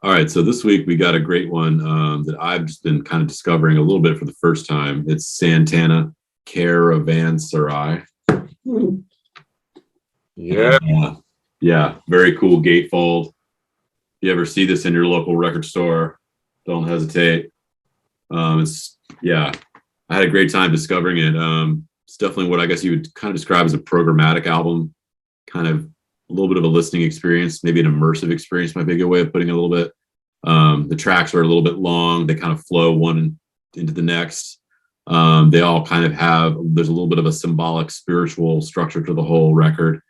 All right, so this week we got a great one that I've just been kind of discovering a little bit for the first time. It's Santana Caravanserai. Yeah. Yeah, very cool gatefold. If you ever see this in your local record store, don't hesitate. It's yeah, I had a great time discovering it. It's definitely what I guess you would kind of describe as a programmatic album, kind of a little bit of a listening experience, maybe an immersive experience might be a good way of putting it a little bit. The tracks are a little bit long. They kind of flow one into the next. They all kind of have, there's a little bit of a symbolic, spiritual structure to the whole record.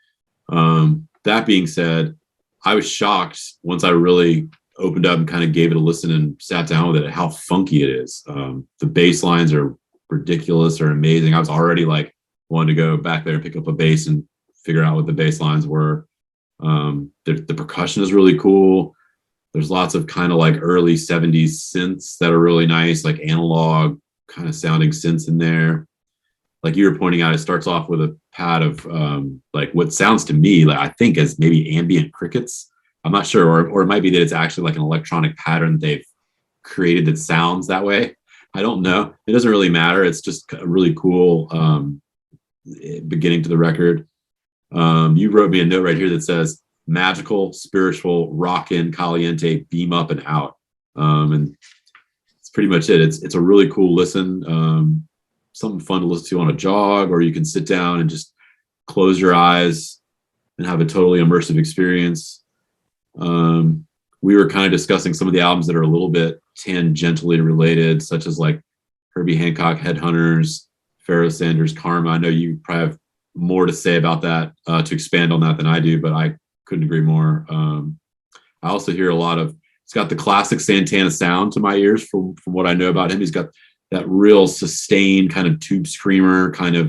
That being said, I was shocked once I really opened up and kind of gave it a listen and sat down with it, how funky it is. The bass lines are ridiculous or amazing. I was already like wanting to go back there and pick up a bass and figure out what the bass lines were. The percussion is really cool. There's lots of kind of like early 70s synths that are really nice, like analog kind of sounding synths in there. Like you were pointing out, it starts off with a pad of like what sounds to me like I think as maybe ambient crickets. I'm not sure, or it might be that it's actually like an electronic pattern they've created that sounds that way. I don't know. It doesn't really matter. It's just a really cool beginning to the record. You wrote me a note right here that says magical, spiritual, rockin', caliente, beam up and out. And it's pretty much it. It's a really cool listen. Something fun to listen to on a jog, or you can sit down and just close your eyes and have a totally immersive experience. We were kind of discussing some of the albums that are a little bit tangentially related, such as like Herbie Hancock, Headhunters, Pharoah Sanders, Karma. I know you probably have more to say about that, to expand on that than I do, but I couldn't agree more. I also hear a lot of, it's got the classic Santana sound to my ears from what I know about him. He's got that real sustained kind of tube screamer kind of,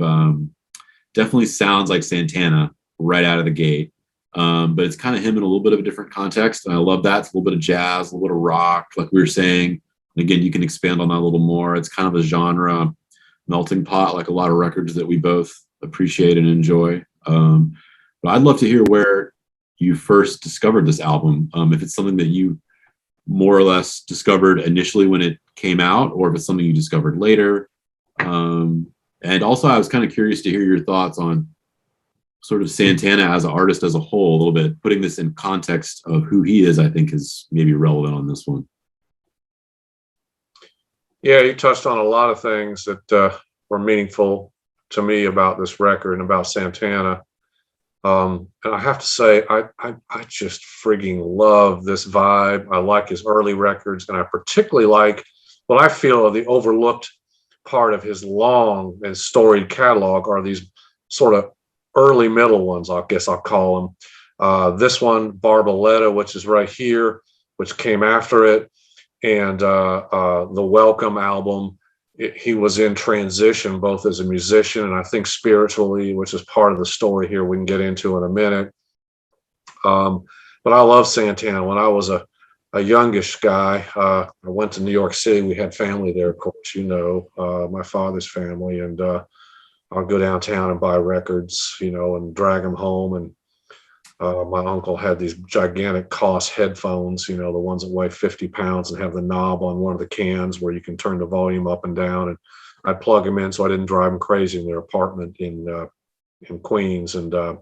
definitely sounds like Santana right out of the gate. But it's kind of him in a little bit of a different context. And I love that. It's a little bit of jazz, a little bit of rock, like we were saying. And again, you can expand on that a little more. It's kind of a genre melting pot, like a lot of records that we both appreciate and enjoy. But I'd love to hear where you first discovered this album. If it's something that you more or less discovered initially when it came out, or if it's something you discovered later. And also, I was kind of curious to hear your thoughts on sort of Santana as an artist as a whole, a little bit. Putting this in context of who he is, I think is maybe relevant on this one. Yeah, you touched on a lot of things that were meaningful to me about this record and about Santana. And I have to say, I just frigging love this vibe. I like his early records, and I particularly like what I feel are the overlooked part of his long and storied catalog are these sort of early middle ones, I guess I'll call them. This one, Barbarella, which is right here, which came after it, and the Welcome album. He was in transition both as a musician and I think spiritually, which is part of the story here we can get into in a minute. But I love Santana. When I was a youngish guy, I went to New York City. We had family there, of course, my father's family. And I'll go downtown and buy records, and drag them home. And my uncle had these gigantic Koss headphones, the ones that weigh 50 pounds and have the knob on one of the cans where you can turn the volume up and down. And I'd plug them in so I didn't drive them crazy in their apartment in Queens. And I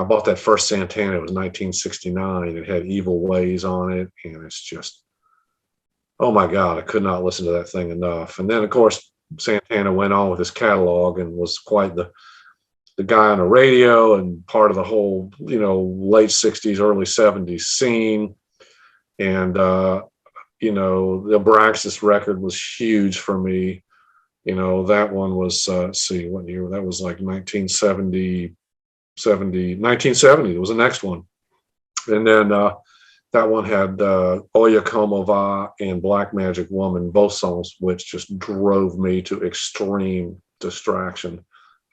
bought that first Santana. It was 1969. It had Evil Ways on it. And it's just, oh my God, I could not listen to that thing enough. And then, of course, Santana went on with his catalog and was quite the guy on the radio and part of the whole, late 60s, early 70s scene. And, the Abraxas record was huge for me. That one was, let's see, what year? That was like 1970. It was the next one. And then that one had Oya Como Va and Black Magic Woman, both songs, which just drove me to extreme distraction.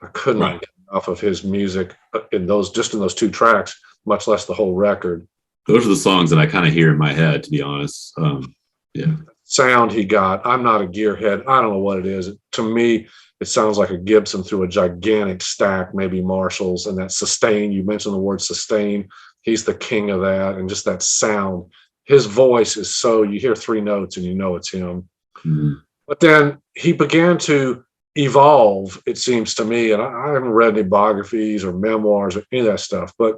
I couldn't get enough of his music in those two tracks, much less the whole record. Those are the songs that I kind of hear in my head, to be honest. Yeah. Sound he got. I'm not a gearhead. I don't know what it is. To me, it sounds like a Gibson through a gigantic stack, maybe Marshalls, and that sustain. You mentioned the word sustain. He's the king of that, and just that sound. his voice is so, you hear three notes and you know it's him. Mm-hmm. But then he began to evolve, it seems to me, and I haven't read any biographies or memoirs or any of that stuff, but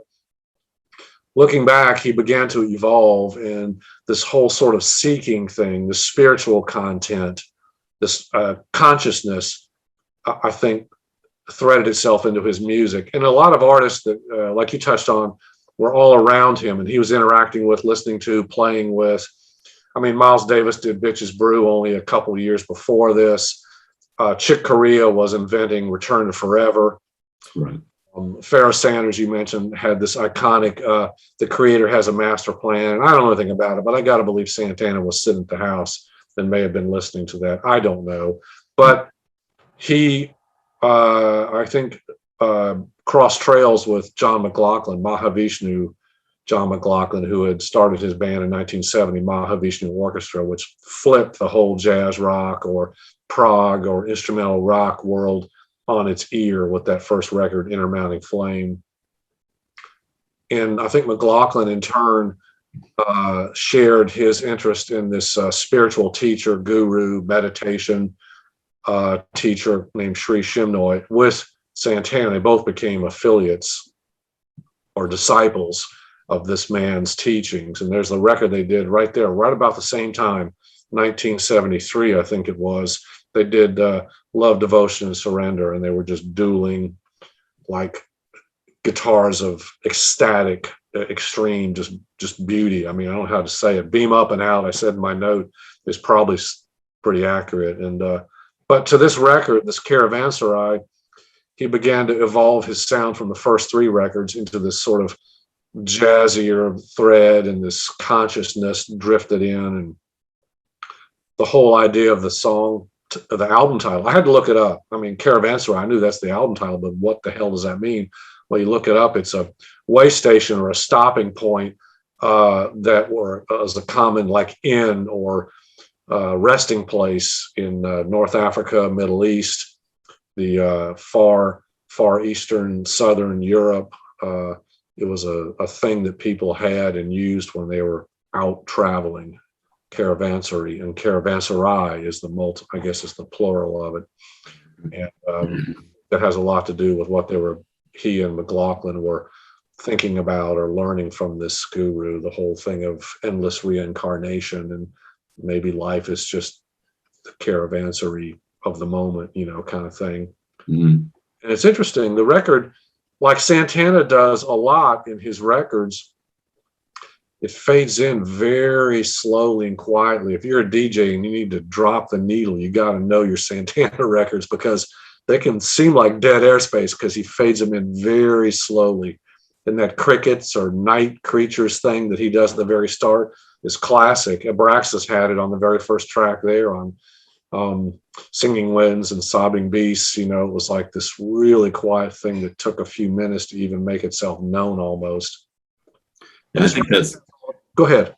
looking back, he began to evolve, and this whole sort of seeking thing, the spiritual content, this consciousness, I think, threaded itself into his music. And a lot of artists that, like you touched on, were all around him, and he was interacting with, listening to, playing with. I mean, Miles Davis did Bitches Brew only a couple of years before this. Chick Corea was inventing Return to Forever. Right. Pharoah Sanders, you mentioned, had this iconic, the creator has a master plan. And I don't know anything about it, but I got to believe Santana was sitting at the house and may have been listening to that. I don't know. But he, I think, crossed trails with John McLaughlin, Mahavishnu John McLaughlin, who had started his band in 1970, Mahavishnu Orchestra, which flipped the whole jazz rock or prog or instrumental rock world on its ear with that first record, Intermounting Flame. And I think McLaughlin, in turn, shared his interest in this spiritual teacher, guru, meditation teacher named Sri Shimnoy with Santana. They both became affiliates or disciples of this man's teachings. And there's the record they did right there, right about the same time, 1973, I think it was. They did Love, Devotion, and Surrender, and they were just dueling like guitars of ecstatic, extreme, just beauty. I mean, I don't know how to say it. Beam up and out, I said in my note, is probably pretty accurate. And but to this record, this Caravanserai, he began to evolve his sound from the first three records into this sort of jazzier thread, and this consciousness drifted in, and the whole idea of the song, the album title, I had to look it up. I mean, Caravanserai, I knew that's the album title, but what the hell does that mean? Well, you look it up, it's a way station or a stopping point that was a common like inn or resting place in North Africa, Middle East, the far eastern, southern Europe. It was a thing that people had and used when they were out traveling. Caravanserai, and Caravanserai is I guess is the plural of it. And that has a lot to do with what he and McLaughlin were thinking about or learning from this guru, the whole thing of endless reincarnation, and maybe life is just the caravanserai of the moment, kind of thing. Mm-hmm. And it's interesting, the record, like Santana does a lot in his records, it fades in very slowly and quietly. If you're a DJ and you need to drop the needle, you got to know your Santana records, because they can seem like dead airspace because he fades them in very slowly. And that crickets or night creatures thing that he does at the very start is classic. Abraxas had it on the very first track there on Singing Winds and Sobbing Beasts. It was like this really quiet thing that took a few minutes to even make itself known almost. Yeah, Go ahead.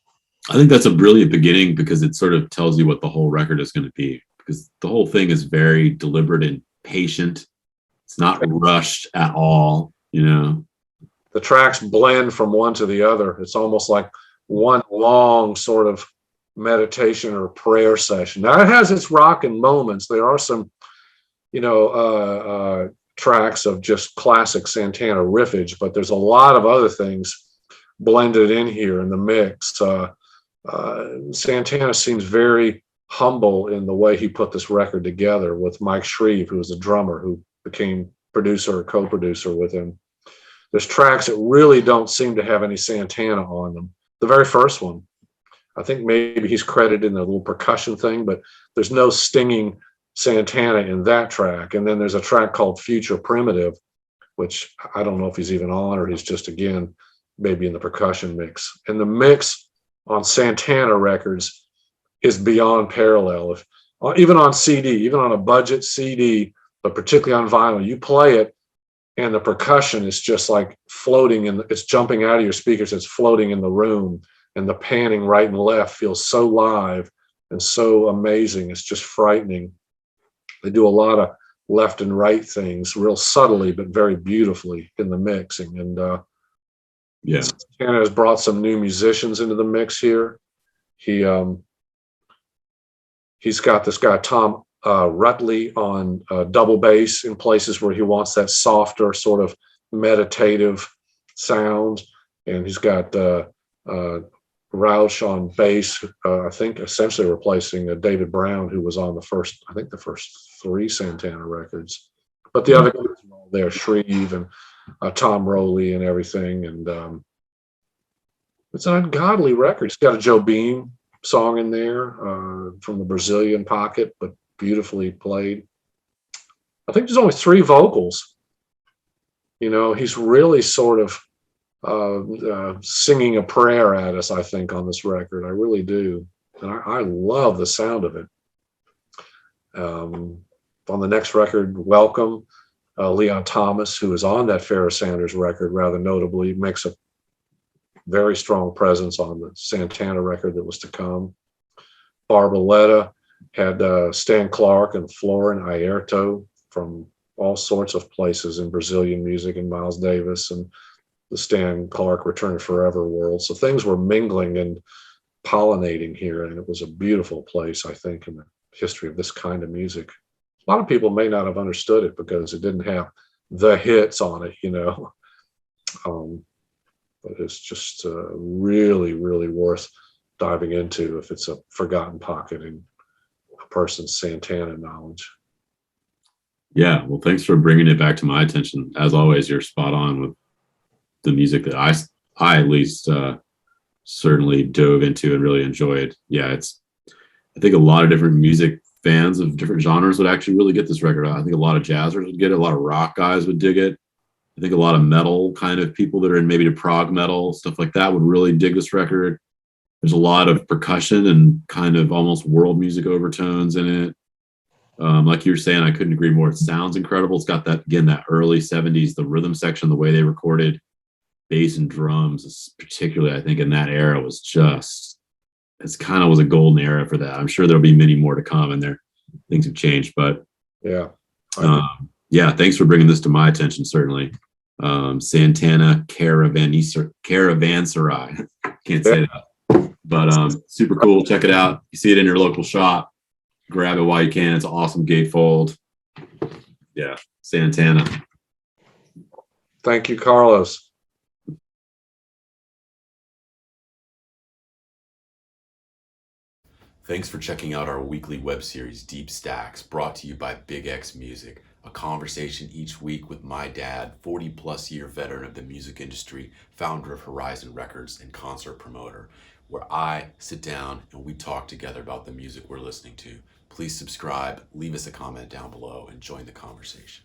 I think that's a brilliant beginning, because it sort of tells you what the whole record is going to be, because the whole thing is very deliberate and patient. It's not rushed at all, The tracks blend from one to the other. It's almost like one long sort of meditation or prayer session. Now, it has its rocking moments. There are some, tracks of just classic Santana riffage, but there's a lot of other things blended in here in the mix. Santana seems very humble in the way he put this record together with Mike Shreve, who was a drummer who became producer or co-producer with him. There's tracks that really don't seem to have any Santana on them. The very first one, I think maybe he's credited in the little percussion thing, but there's no stinging Santana in that track. And then there's a track called Future Primitive, which I don't know if he's even on, or he's just, again, maybe in the percussion mix. And the mix on Santana records is beyond parallel. Even on CD, even on a budget CD, but particularly on vinyl, you play it and the percussion is just like floating, and it's jumping out of your speakers, it's floating in the room, and the panning right and left feels so live and so amazing. It's just frightening. They do a lot of left and right things real subtly, but very beautifully in the mixing. And Santana has brought some new musicians into the mix here. He he's got this guy Tom Rutley on double bass in places where he wants that softer sort of meditative sound, and he's got Roush on bass. I think essentially replacing David Brown, who was on the first three Santana records. But the other guys are all there, Shreve and Tom Rowley and everything, and it's an ungodly record. It's got a Joe Beam song in there from the Brazilian pocket, but beautifully played. I think there's only three vocals. You know, he's really sort of singing a prayer at us, I think, on this record. I really do. And I love the sound of it. On the next record, Welcome, Leon Thomas, who is on that Pharoah Sanders record, rather notably, makes a very strong presence on the Santana record that was to come. Barboletta had Stan Clark and Florin Airto from all sorts of places in Brazilian music, and Miles Davis and the Stan Clark Return Forever world. So things were mingling and pollinating here, and it was a beautiful place, I think, in the history of this kind of music. A lot of people may not have understood it because it didn't have the hits on it, you know. But it's just really, really worth diving into if it's a forgotten pocket in a person's Santana knowledge. Yeah, well, thanks for bringing it back to my attention. As always, you're spot on with the music that I at least certainly dove into and really enjoyed. Yeah, I think a lot of different music fans of different genres would actually really get this record. I think a lot of jazzers would get it. A lot of rock guys would dig it. I think a lot of metal kind of people that are in maybe the prog metal, stuff like that, would really dig this record. There's a lot of percussion and kind of almost world music overtones in it. Like you were saying, I couldn't agree more. It sounds incredible. It's got that, again, that early 70s, the rhythm section, the way they recorded bass and drums, particularly, I think, in that era was just, it's kind of was a golden era for that. I'm sure there'll be many more to come, and things have changed. But yeah, yeah, thanks for bringing this to my attention, certainly. Santana Caravanserai. Can't say that. But super cool. Check it out. You see it in your local shop. Grab it while you can. It's an awesome gatefold. Yeah, Santana. Thank you, Carlos. Thanks for checking out our weekly web series, Deep Stacks, brought to you by Big X Music, a conversation each week with my dad, 40-plus year veteran of the music industry, founder of Horizon Records and concert promoter, where I sit down and we talk together about the music we're listening to. Please subscribe, leave us a comment down below, and join the conversation.